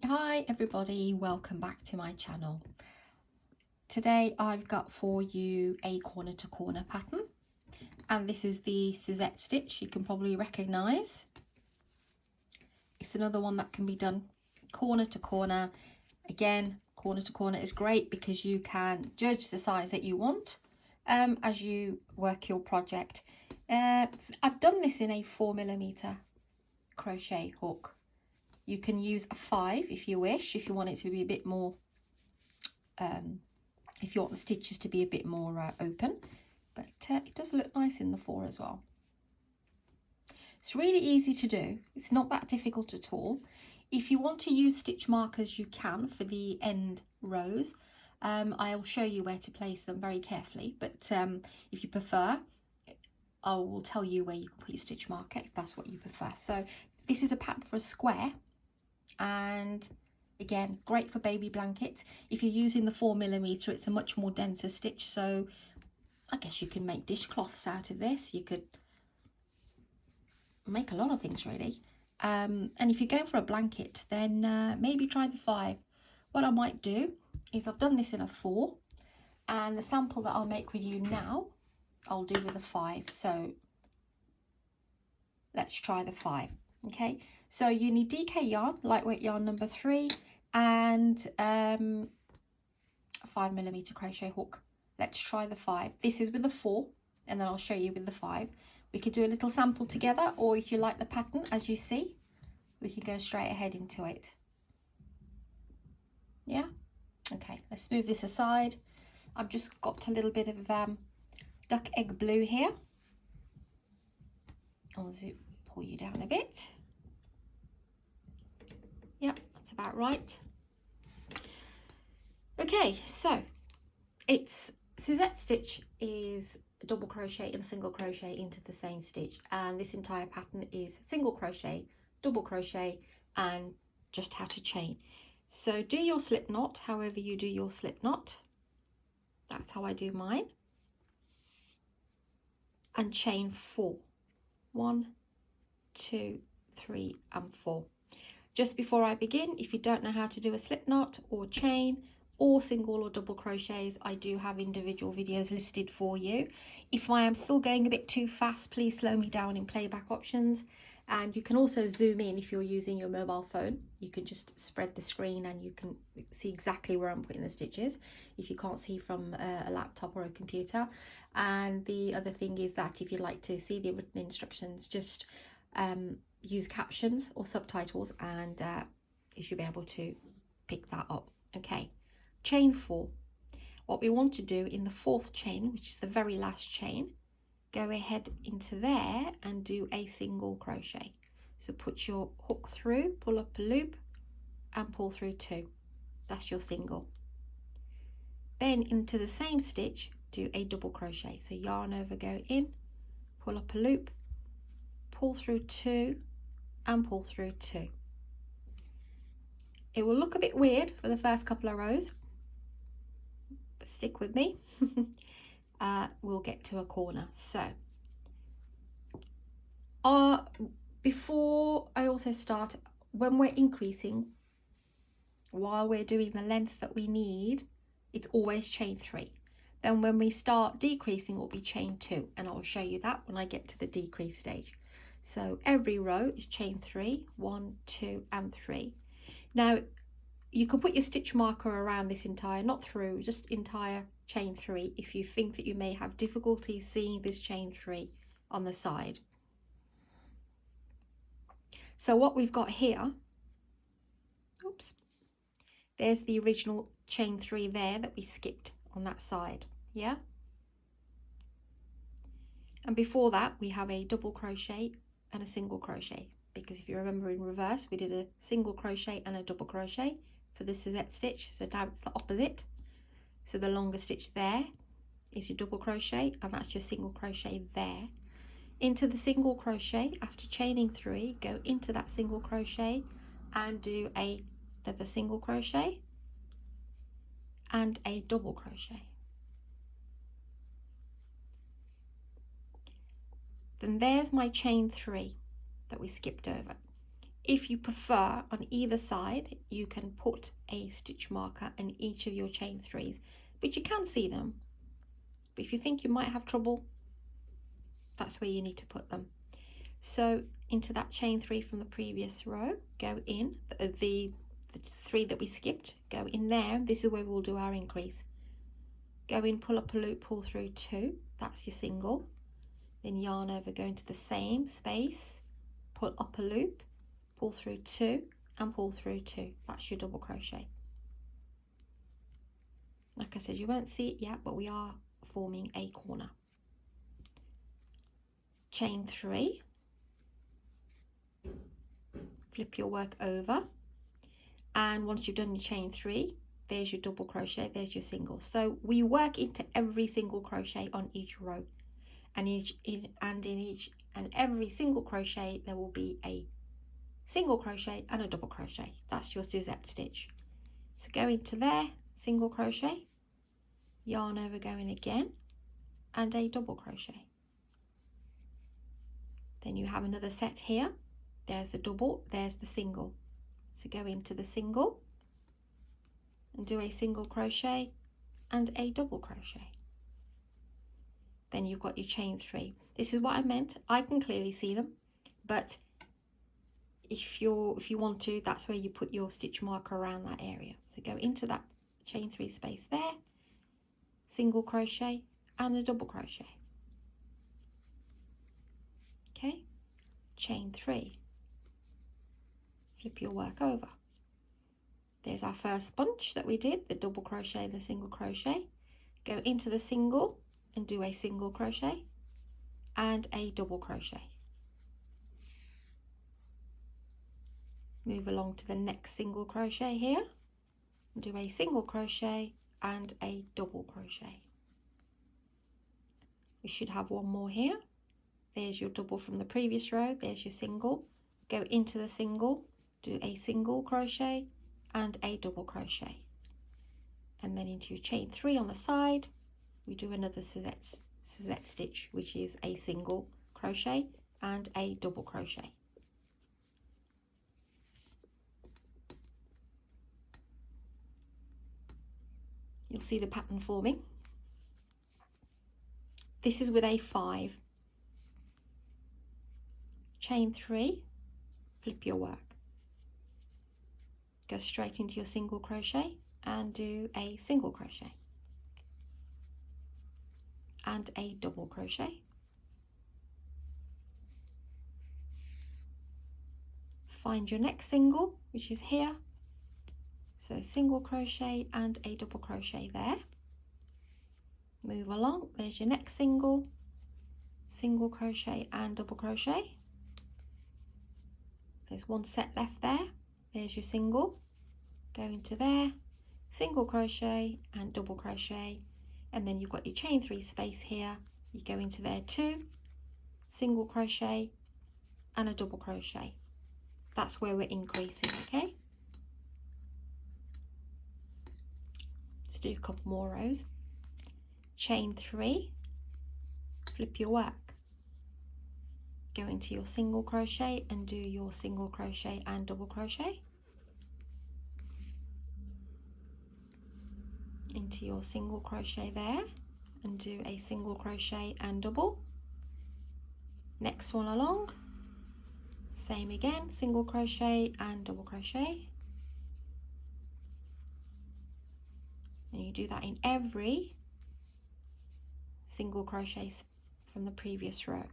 Hi everybody, welcome back to my channel. Today I've got for you a corner to corner pattern, and this is the Suzette stitch. You can probably recognize it's another one that can be done corner to corner. Again, corner to corner is great because you can judge the size that you want as you work your project. I've done this in a 4mm crochet hook. You can use a 5 if you wish, if you want it to be a bit more, if you want the stitches to be a bit more open, but it does look nice in the 4 as well. It's really easy to do. It's not that difficult at all. If you want to use stitch markers, you can for the end rows. I'll show you where to place them very carefully, but if you prefer, I will tell you where you can put your stitch marker if that's what you prefer. So this is a pattern for a square, and again, great for baby blankets. If you're using the 4mm, it's a much more denser stitch, so I guess you can make dishcloths out of this. You could make a lot of things really. And if you're going for a blanket, then maybe try the 5. What I might do is, I've done this in a 4, and the sample that I'll make with you now I'll do with a 5. So let's try the 5. Okay, so you need DK yarn, lightweight yarn number 3, and 5mm crochet hook. Let's try the 5. This is with the 4, and then I'll show you with the 5. We could do a little sample together, or if you like the pattern as you see, we can go straight ahead into it. Yeah, okay, let's move this aside. I've just got a little bit of duck egg blue here. I'll pull you down a bit. Yep, that's about right. Okay, so it's Suzette stitch is a double crochet and single crochet into the same stitch, and this entire pattern is single crochet, double crochet, and just how to chain. So do your slip knot however you do your slip knot. That's how I do mine. And chain 4. 1, 2, 3, and 4. Just before I begin, if you don't know how to do a slip knot or chain or single or double crochets, I do have individual videos listed for you. If I am still going a bit too fast, please slow me down in playback options. And you can also zoom in if you're using your mobile phone. You can just spread the screen and you can see exactly where I'm putting the stitches if you can't see from a laptop or a computer. And the other thing is that if you'd like to see the written instructions, just use captions or subtitles, and you should be able to pick that up. Okay, chain 4. What we want to do in the 4th chain, which is the very last chain, go ahead into there and do a single crochet. So put your hook through, pull up a loop and pull through 2. That's your single. Then into the same stitch, do a double crochet. So yarn over, go in, pull up a loop, pull through 2 and pull through 2. It will look a bit weird for the first couple of rows, but stick with me. We'll get to a corner. So before I also start, when we're increasing, while we're doing the length that we need, it's always chain 3. Then when we start decreasing, it will be chain 2, and I'll show you that when I get to the decrease stage. So every row is chain 3, 1, 2, and 3. Now you can put your stitch marker around this entire, not through, just entire chain 3 if you think that you may have difficulty seeing this chain 3 on the side. So what we've got here, oops, there's the original chain 3 there that we skipped on that side. Yeah, and before that we have a double crochet and a single crochet, because if you remember in reverse we did a single crochet and a double crochet for the Suzette stitch. So now it's the opposite. So the longer stitch there is your double crochet, and that's your single crochet there. Into the single crochet, after chaining 3, go into that single crochet and do another single crochet and a double crochet. Then there's my chain 3 that we skipped over. If you prefer, on either side you can put a stitch marker in each of your chain 3s, but you can see them. But if you think you might have trouble, that's where you need to put them. So into that chain 3 from the previous row, go in the 3 that we skipped, go in there. This is where we'll do our increase. Go in, pull up a loop, pull through 2, that's your single. Then yarn over, go into the same space, pull up a loop, pull through 2 and pull through 2, that's your double crochet. Like I said, you won't see it yet, but we are forming a corner. Chain 3, flip your work over, and once you've done your chain 3, there's your double crochet, there's your single. So we work into every single crochet on each row, and in every single crochet there will be a single crochet and a double crochet. That's your Suzette stitch. So go into there, single crochet, yarn over, go in again, and a double crochet. Then you have another set here. There's the double, there's the single. So go into the single and do a single crochet and a double crochet. Then you've got your chain 3. This is what I meant. I can clearly see them, but if you want to, that's where you put your stitch marker around that area. So go into that chain 3 space there, single crochet and a double crochet. Okay, chain 3, flip your work over. There's our first bunch that we did, the double crochet and the single crochet. Go into the single and do a single crochet and a double crochet. Move along to the next single crochet here, do a single crochet and a double crochet. We should have one more here. There's your double from the previous row, there's your single. Go into the single, do a single crochet and a double crochet, and then into your chain 3 on the side we do another Suzette stitch, which is a single crochet and a double crochet. You'll see the pattern forming. This is with a 5. Chain 3, flip your work, go straight into your single crochet and do a single crochet and a double crochet. Find your next single, which is here, so single crochet and a double crochet there. Move along, there's your next single, single crochet and double crochet. There's one set left there, there's your single, go into there, single crochet and double crochet, and then you've got your chain 3 space here, you go into there 2, single crochet and a double crochet. That's where we're increasing, okay? Let's do a couple more rows. Chain 3, flip your work, go into your single crochet and do your single crochet and double crochet, into your single crochet there and do a single crochet and double. Next one along, same again, single crochet and double crochet, and you do that in every single crochet from the previous row.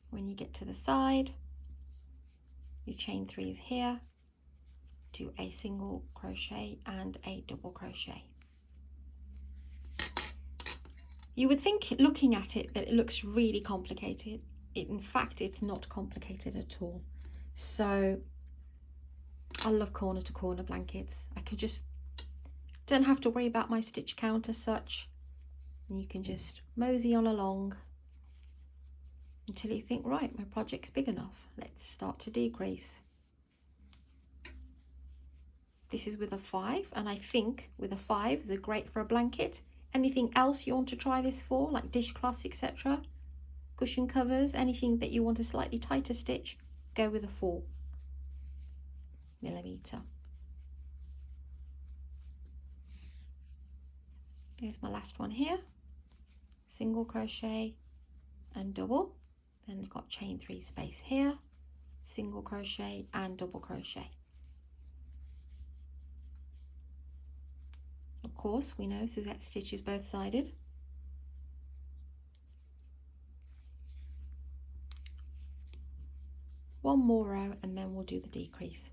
When you get to the side, your chain 3 is here, do a single crochet and a double crochet. You would think, looking at it, that it looks really complicated. In fact, it's not complicated at all. So I love corner to corner blankets. I can just don't have to worry about my stitch count as such, and you can just mosey on along until you think, right, my project's big enough, let's start to decrease. This is with a 5, and I think with a 5 is great for a blanket. Anything else you want to try this for, like dishcloths, etc., cushion covers, anything that you want a slightly tighter stitch, go with a 4mm. Here's my last one here, single crochet and double, then we've got chain 3 space here, single crochet and double crochet. Of course, we know Suzette stitches both sided. One more row and then we'll do the decrease.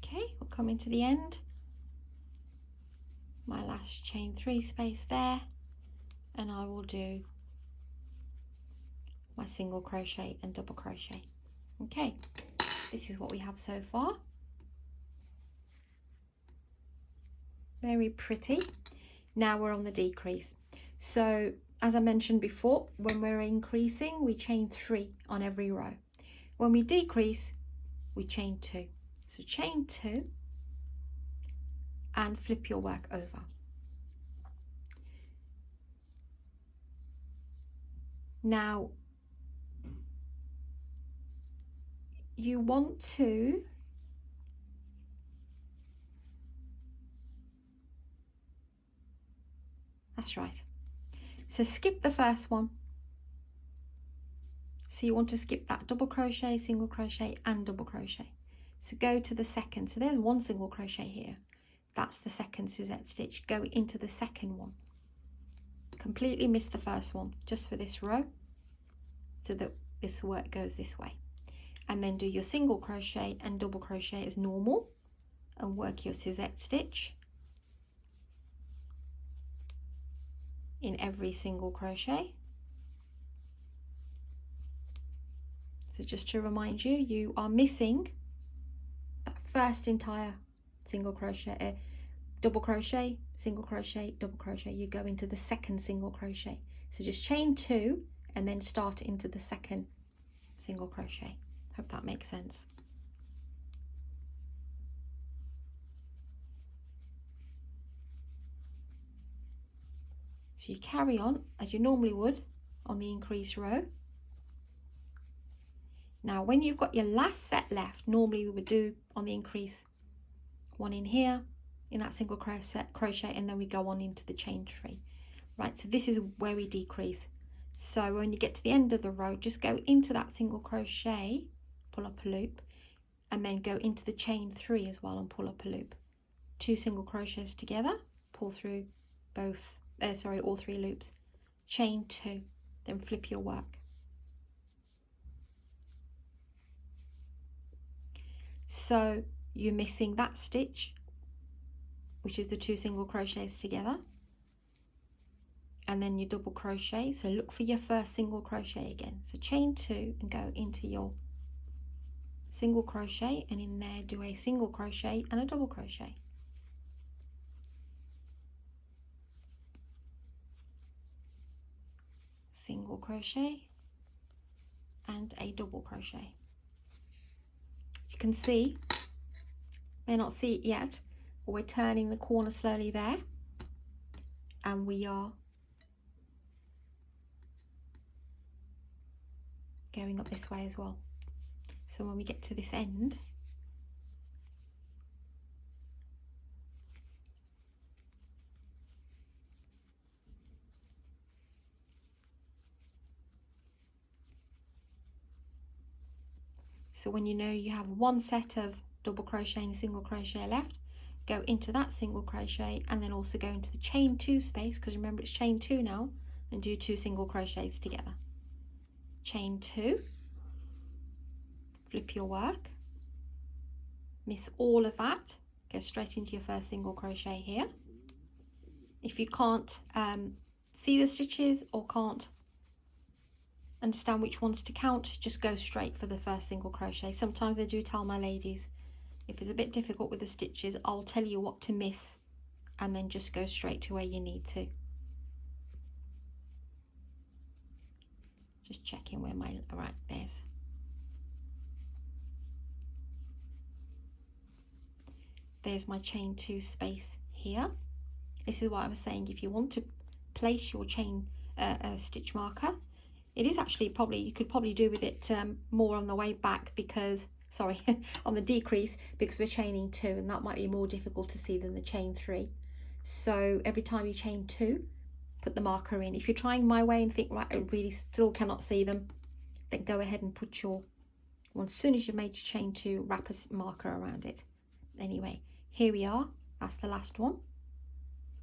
Okay, we're coming to the end. My last chain 3 space there, and I will do my single crochet and double crochet. Okay, this is what we have so far. Very pretty. Now we're on the decrease. So as I mentioned before, when we're increasing, we chain 3 on every row. When we decrease, we chain 2. So chain 2 and flip your work over. Now you want to that's right, so skip the first one. So you want to skip that double crochet, single crochet and double crochet. So go to the second. So there's one single crochet here. That's the second Suzette stitch. Go into the second one. Completely miss the first one just for this row, so that this work goes this way. And then do your single crochet and double crochet as normal and work your Suzette stitch in every single crochet. So just to remind you, you are missing that first entire single crochet, double crochet, single crochet, double crochet. You go into the second single crochet. So just chain 2 and then start into the second single crochet. Hope that makes sense. So you carry on as you normally would on the increased row. Now when you've got your last set left, normally we would do on the increase one in here in that single crochet, and then we go on into the chain 3. Right, so this is where we decrease. So when you get to the end of the row, just go into that single crochet, pull up a loop, and then go into the chain 3 as well and pull up a loop. 2 single crochets together, pull through both all 3 loops, chain 2, then flip your work. So you're missing that stitch, which is the 2 single crochets together, and then you double crochet. So look for your first single crochet again. So chain 2 and go into your single crochet, and in there do a single crochet and a double crochet. Single crochet and a double crochet. You can see, may not see it yet, but we're turning the corner slowly there, and we are going up this way as well. So when we get to this end, so when you know you have one set of double crochet and single crochet left, go into that single crochet and then also go into the chain 2 space, because remember it's chain 2 now, and do 2 single crochets together. Chain 2, flip your work, miss all of that, go straight into your first single crochet here. If you can't see the stitches or can't understand which ones to count, just go straight for the first single crochet. Sometimes I do tell my ladies, if it's a bit difficult with the stitches, I'll tell you what to miss and then just go straight to where you need to. Just checking where my, right, there's my chain 2 space here. This is what I was saying, if you want to place your chain stitch marker, it is actually probably, you could probably do with it more on the way back, because sorry, on the decrease, because we're chaining 2 and that might be more difficult to see than the chain 3. So every time you chain 2, put the marker in. If you're trying my way and think, right, I really still cannot see them, then go ahead and put your one, as soon as you've made your chain 2, wrap a marker around it. Anyway, here we are, that's the last one.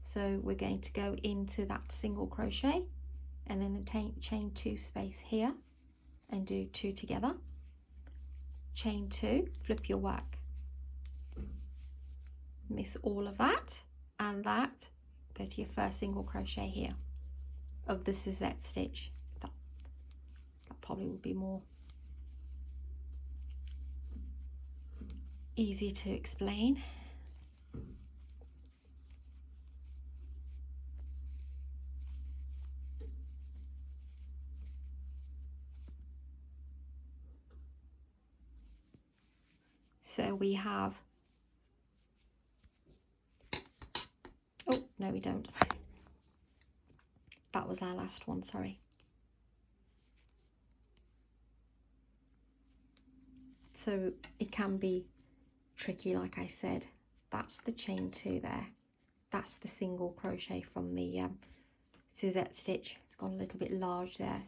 So we're going to go into that single crochet and then the chain 2 space here and do 2 together, chain 2, flip your work, miss all of that and that, go to your first single crochet here of the Suzette stitch. That probably would be more easy to explain. So we have, oh no we don't, that was our last one, sorry. So it can be tricky, like I said. That's the chain 2 there, that's the single crochet from the Suzette stitch. It's gone a little bit large there,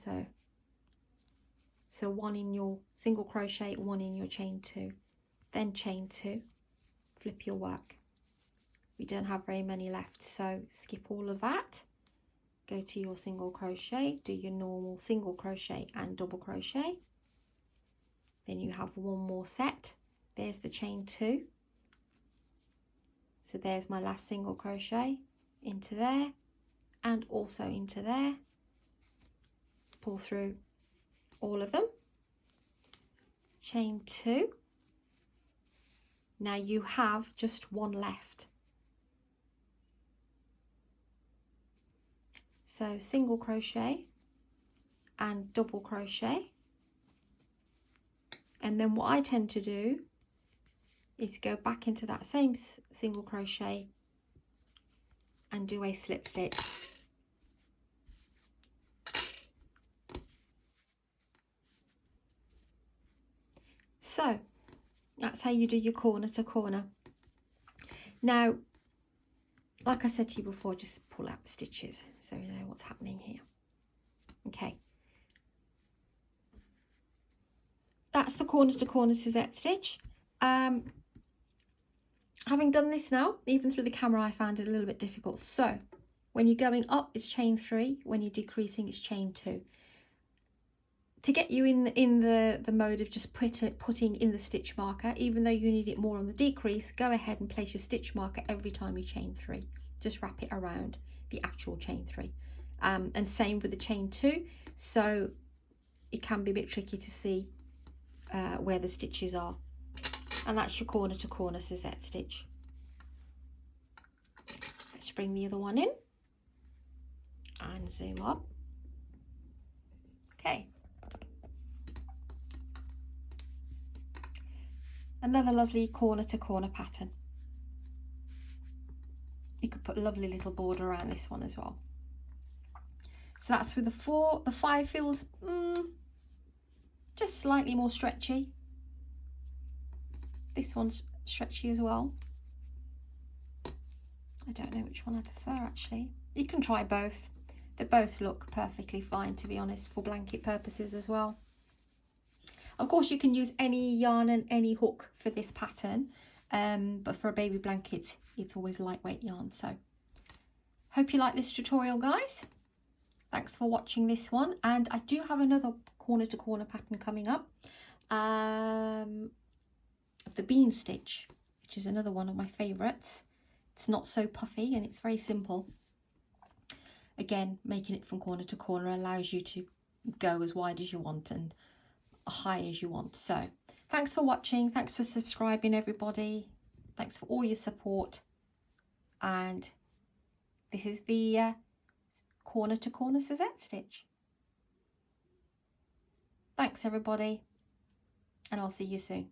so 1 in your single crochet, 1 in your chain 2, then chain 2, flip your work. We don't have very many left, so skip all of that, go to your single crochet, do your normal single crochet and double crochet, then you have 1 more set. There's the chain 2, so there's my last single crochet into there and also into there, pull through all of them, chain 2. Now you have just 1 left, so single crochet and double crochet, and then what I tend to do is go back into that same single crochet and do a slip stitch. So that's how you do your corner to corner. Now, like I said to you before, just pull out the stitches so you know what's happening here. Okay, that's the corner to corner Suzette stitch. Having done this now, even through the camera, I found it a little bit difficult. So when you're going up, it's chain 3. When you're decreasing, it's chain 2. To get you in the mode of just putting in the stitch marker, even though you need it more on the decrease, go ahead and place your stitch marker every time you chain 3. Just wrap it around the actual chain 3. And same with the chain 2. So it can be a bit tricky to see where the stitches are. And that's your corner to corner Suzette stitch. Let's bring the other one in and zoom up. Okay. Another lovely corner to corner pattern. You could put a lovely little border around this one as well. So that's with the 4. The 5 feels just slightly more stretchy. This one's stretchy as well. I don't know which one I prefer actually. You can try both. They both look perfectly fine, to be honest, for blanket purposes as well. Of course, you can use any yarn and any hook for this pattern, but for a baby blanket, it's always lightweight yarn. So, hope you like this tutorial, guys. Thanks for watching this one, and I do have another corner to corner pattern coming up of the bean stitch, which is another one of my favorites. It's not so puffy and it's very simple. Again, making it from corner to corner allows you to go as wide as you want and high as you want. So thanks for watching, thanks for subscribing everybody, thanks for all your support, and this is the corner to corner Suzette stitch. Thanks everybody, and I'll see you soon.